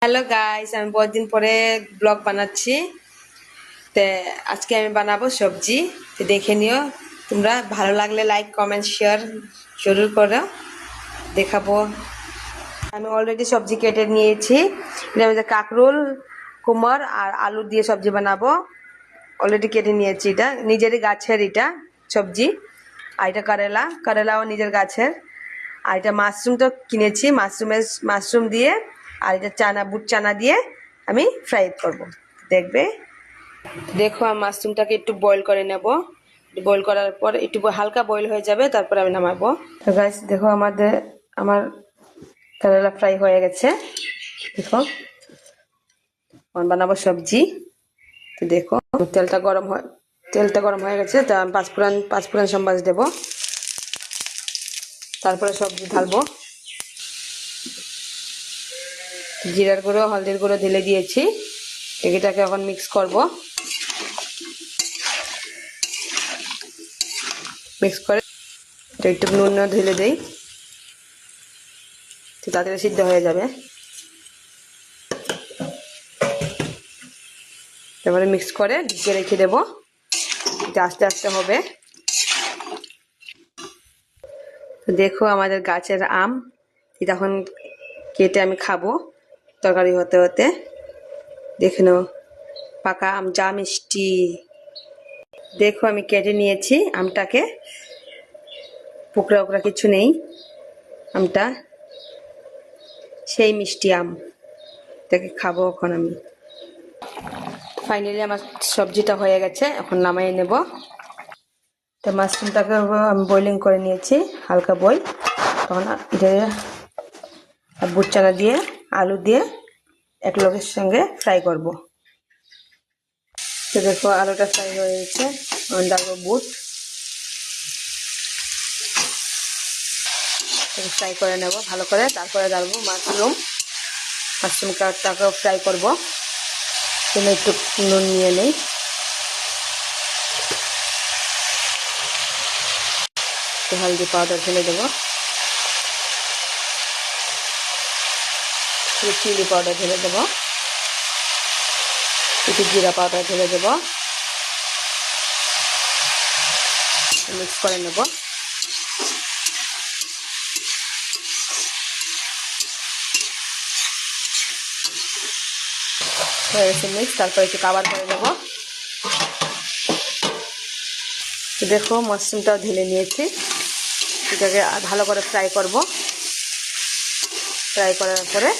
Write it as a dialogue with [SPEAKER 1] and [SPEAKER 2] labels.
[SPEAKER 1] Hello guys, আমি বহুত দিন পরে ব্লগ বানাচ্ছি। তে আজকে আমি বানাবো সবজি। তো দেখে নিও তোমরা, ভালো লাগলে লাইক কমেন্ট শেয়ার জরুর করো। দেখাবো আমি অলরেডি সবজি কেটে নিয়েছি। এর মধ্যে কাঁকরোল, কুমড় আর আলু দিয়ে সবজি বানাবো। অলরেডি কেটে নিয়েছি, এটা নিজেরই গাছের এটা সবজি। আর এটা কারেলাও নিজের গাছের। আর এটা মাশরুমটা কিনেছি, মাশরুম দিয়ে। আর এটা বুট চানা দিয়ে আমি ফ্রাই করব। দেখবে, দেখো আমি মাশরুমটাকে একটু বয়েল করে নেব। বয়েল করার পর একটু হালকা বয়েল হয়ে যাবে, তারপরে আমি নামাবো। তো গাইস দেখো, আমার কারেলা ফ্রাই হয়ে গেছে। দেখো বানাবো সবজি। তো দেখো তেলটা গরম হয়ে গেছে। তা আমি পাঁচফোড়ন সম্বাস দেবো, তারপরে সবজি ঢালবো। জিরার গুঁড়ো, হলদির গুঁড়ো ঢেলে দিয়েছি। এটাকে এখন মিক্স করব। মিক্স করে একটু নুন ঢেলে দেই, তাড়াতাড়ি সিদ্ধ হয়ে যাবে। তারপরে মিক্স করে ঢেকে রেখে দেবো, এটা আস্তে আস্তে হবে। দেখো আমাদের গাছের আম, এটা এখন কেটে আমি খাবো তরকারি হতে হতে। দেখে নাও, পাকা আম যা মিষ্টি। দেখো আমি কেটে নিয়েছি আমটাকে, পোকরা কিছু নেই। আমটা সেই মিষ্টি আম, এটাকে খাবো এখন আমি। ফাইনালি আমার সবজিটা হয়ে গেছে, এখন নামিয়ে নেব। তো মাশরুমটাকে আমি বয়েলিং করে নিয়েছি, হালকা বয়েল। তখন এটা বুট চানা দিয়ে আলু দিয়ে এক লোকের সঙ্গে ফ্রাই করব। তো দেখো আলুটা ফ্রাই হয়ে গেছে, ডালবো বুট, ফ্রাই করে নেব ভালো করে। তারপরে ডালবো মাশরুমটাকেও ফ্রাই করব। তুমি একটু নুন নিয়ে নেই, একটু হলদি পাউডার ঢেলে দেবো, একটু চিলি পাউডার ঢেলে দেবো, একটু জিরা পাউডার ঢেলে দেবো। মিক্স করে নেব। হয়ে গেছে মিক্স, তারপর একটু কাভার করে নেব। দেখো মাশরুমটাও ঢেলে নিয়েছি, এটাকে ভালো করে ফ্রাই করব। ফ্রাই করার পরে